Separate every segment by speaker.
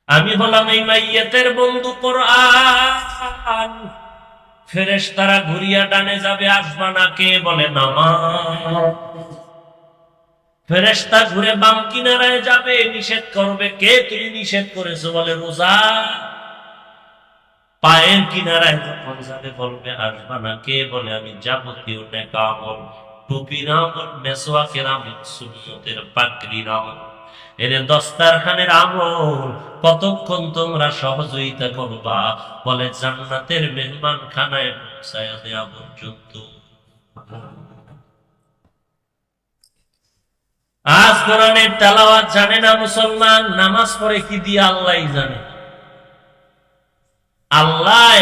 Speaker 1: আমি হলাম এই মাইয়াতের বন্ধু কোরআন। ফেরেশতারা ঘুরিয়া ডানে যাবে, আসবা না, কে বলে নামাজ। ফেরেশতা ঘুরে বাম কিনারায় যাবে, নিষেধ করবে, কে তুমি নিষেধ করেছো, বলে রোজা। পায়ের কিনারায় যখন যাবে বলবে আসবা না, কে বলে আমি যাবতীয় নেক আমল, টুপির আমল, মেসওয়াকের আমল, সুন্নতের পাগড়ির আমল, এর দস্তারখানের আমল কতক্ষণ তোমরা সহযোগিতা করবা, বলে জান্নাতের মেহমান খানায় পৌঁছায়া দেয়া পর্যন্ত। আজ কোরআনের তেলাওয়াত জানে না মুসলমান, নামাজ পড়ে কি দিয়ে আল্লাহই জানে। আল্লাহ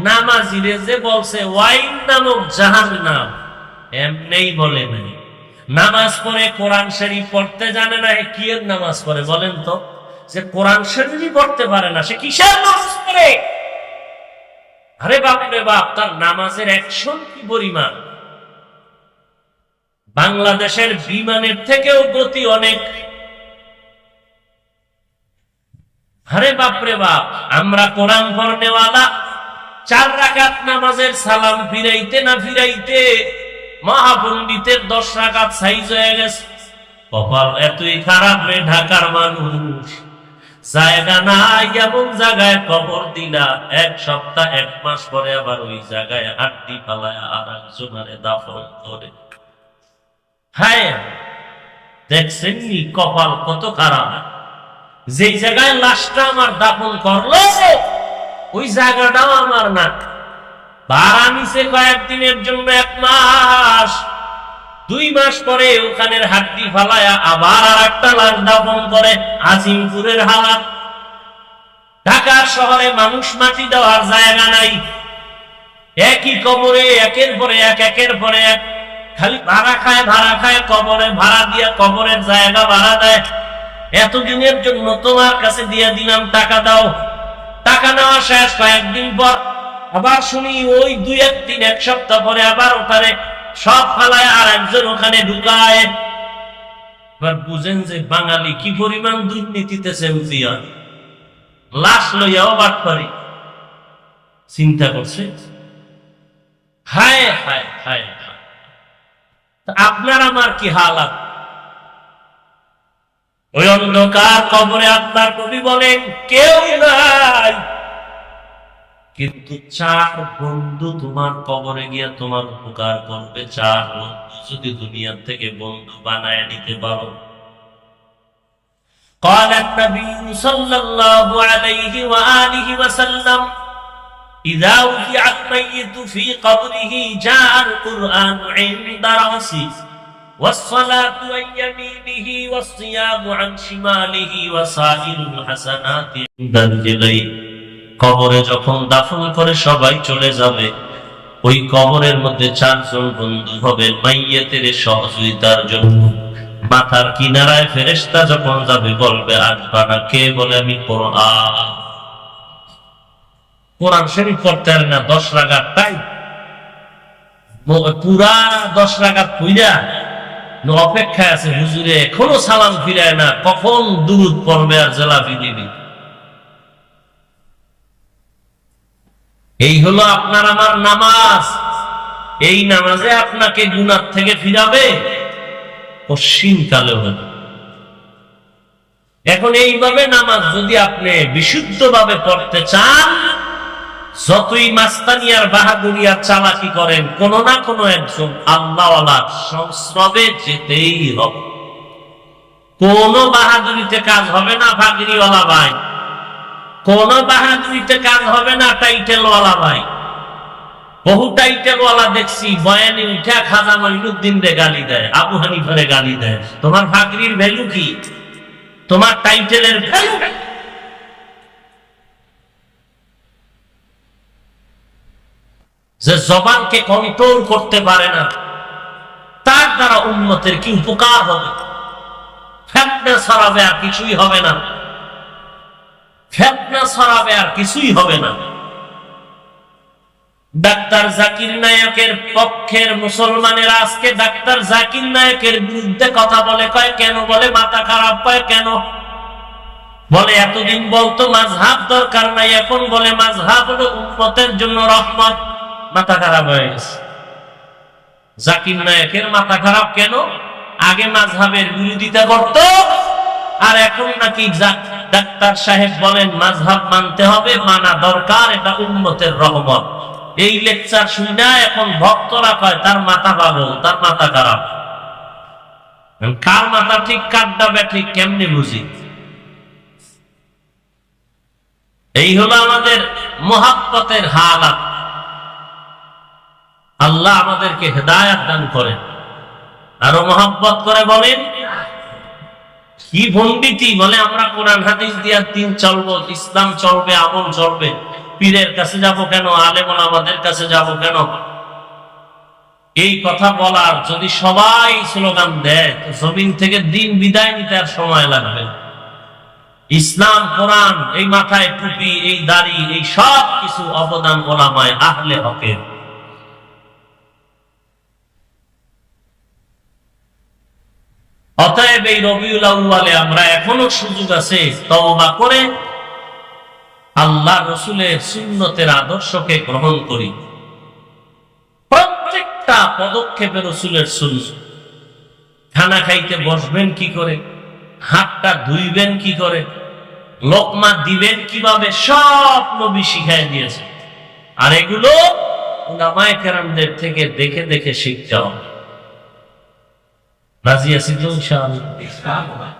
Speaker 1: নামাজিরে যে বলছে ওয়াইন নামক জাহান্নাম, এমনেই বলে নাই। নামাজ পড়ে কোরআন শরীফ পড়তে জানে না, কি এর নামাজ পড়ে বলেন তো? যে কোরআন শরীফই পড়তে পারে না, সে কিসের নামাজ পড়ে? আরে বাপ রে বাপ, তার নামাজের অ্যাকশন কি পরিমাণ! বাংলাদেশের বিমানের থেকেও গতি অনেক। আরে বাপ রে বাপ, আমরা কোরআন পড়নেওয়ালা 4 রাকাত নামাজের সালাম ফিরাইতে না ফিরাইতে মহাপণ্ডিতের 10 রাকাত সাইজ হয়ে গেছে। কপাল এতই খারাপ রে ঢাকার মানুষ, জায়গা নাই এমন জায়গায় কবর দিলা, 1 সপ্তাহ 1 মাস পরে আবার ওই জায়গায় হাড্ডি ফালায় আর একজনের দাফন করে। হ্যাঁ, দেখছেন নি কপাল কত খারাপ। যেই জায়গায় লাশটা আমার দাফন করলো ওই জায়গাটাও আমার না, ভাড়া নিছে কয়েকদিনের জন্য, 1 মাস 2 মাস পরে ওখানের হাড্ডি ফালায়া আবার আর একটা লাশ দাফন করে। আজিমপুরের হালাত। ঢাকার শহরে মানুষ মাটি দেওয়ার জায়গা নাই, একই কবরে একের পরে এক একের পরে এক, খালি ভাড়া খায় কবরে ভাড়া দিয়া কবরের জায়গা ভাড়া দেয়। এতদিনের জন্য তোমার কাছে দিয়ে দিলাম, টাকা দাও। টাকা নেওয়া শেষ, কয়েকদিন পর আবার শুনি ওই 2-1 দিন 1 সপ্তাহ পরে আবার ওখানে সব ফালায় আর একজন ওখানে ঢুকায়। এবার বুঝেন যে বাঙালি কি পরিমাণ দুর্নীতিতে চেমচিয়া, লাশ লইয়াও বাট পারি। চিন্তা করছে? হায় হায় হায় হায়, আপনার আমার কি হালাত! ওই অন্ধকার কবরে আল্লাহর নবী বলেন কেউ নাই, কিন্তু 4 বন্ধু তোমার কবরে গিয়া তোমার উপকার করবে। 4 বন্ধু যদি দুনিয়া থেকে বন্ধু বানায় নিতে পারো। قال النبي صلى الله عليه وآله وسلم إذا وضع الميت في قبره جاء القرآن عند رأسه والصلاة عن يمينه والصيام عن شماله وسائر الحسنات عند رجليه। কবরে যখন দাফন করে সবাই চলে যাবে, ওই কবরের মধ্যে 4 জন বন্ধু হবে মাইয়াতের সহযোগিতার জন্য। মাথার কিনারায় ফেরেশতা যখন যাবে বলবে আসবা না, কে বলে আমি কোরআন শরীফ পড়তে পারে না, 10 রাকাত তাই পুরা 10 রাকাত পড়া অপেক্ষায় আছে হুজুরে, এখনো সালাম ফিরায় না, কখন দুরূদ পড়বে আর জেলাপি দিবি। এই হলো আপনার আমার নামাজ। এই নামাজে আপনাকে গুনাহ থেকে ফিরাবে পশ্চিম কালে হবে। এখন এইভাবে নামাজ যদি আপনি বিশুদ্ধভাবে পড়তে চান, যতই মাস্তানি আর বাহাদুরি আর চালাকি করেন, কোন না কোন একজন আল্লাহওয়ালার সংস্রবে যেতেই হবে। কোন বাহাদুরিতে কাজ হবে না পাগড়িওয়ালা ভাই, কোন বাহাদুরিতে কাজ হবে না টাইটেলওয়ালা ভাই। বহু টাইটেলওয়ালা দেখছি বয়ানে উঠা খাজা মঈনুদ্দিন রে গালি দেয়, আবু হানিফারে গালি দেয়। তোমার পাগড়ির ভ্যালু কি? তোমার টাইটেলের ভ্যালু? যে জবানকে কন্ট্রোল করতে পারে না, তার দ্বারা উম্মতের কি উপকার হবে? ফিতনা ছড়াবে আর কিছুই হবে না, ফিতনা ছড়াবে আর কিছুই হবে না। ডাক্তার জাকির নায়কের পক্ষের মুসলমানেরা আজকে ডাক্তার জাকির নায়কের বিরুদ্ধে কথা বলে, কয় কেন? বলে মাথা খারাপ পায়। কেন? বলে এতদিন বলতো মাযহাব দরকার নাই, এখন বলে মাযহাব হলো উম্মতের জন্য রহমত। মাথা খারাপ হয়ে গেছে। জাকির নায়েকের মাথা খারাপ কেন? আগে মাযহাবের বিরোধিতা করত, আর এখন নাকি ডাক্তার সাহেব বলেন মাযহাব মানতে হবে, মানা দরকার, এটা উম্মতের রহমত। এই লেকচার শুনে এখন ভক্তরা কয় তার মাথা পাগল, তার মাথা খারাপ। কার মাথা ঠিক কারটা ব্যাঠিক কেমনে বুঝি? এই হলো আমাদের মুহাব্বতের হালাত। আল্লাহ আমাদেরকে হেদায়েত দান করেন। আরো মুহাব্বত করে বলেন কি পণ্ডিতি, বলে আমরা কোরআন হাদিস দিয়া দিন চলবো, ইসলাম চলবে, আমল চলবে, পীরের কাছে যাব কেন, আলেম ওলামাদের কাছে যাব কেন? এই কথা বলার যদি সবাই স্লোগান দেয় তো জমিন থেকে দিন বিদায় নিতে আর সময় লাগবে। ইসলাম, কোরআন, এই মাথায় টুপি, এই দাড়ি, এই সব কিছু অবদান ওলামায়ে আহলে হকের। অতএব এই রবিউল আউয়ালে আমরা এখনো সুযোগ আছে তওবা করে আল্লাহ রসুলের সুন্নতের আদর্শকে গ্রহণ করি। প্রত্যেকটা পদক্ষেপে রসুলের সুন্নত। খানা খাইতে বসবেন কি করে, হাতটা ধুইবেন কি করে, লোকমা দিবেন কিভাবে, সব নবী শিখাই দিয়েছে। আর এগুলো উলামায়ে কেরামদের থেকে দেখে দেখে শিখতে হবে। রাজি আছি তো ইনশাআল্লাহ?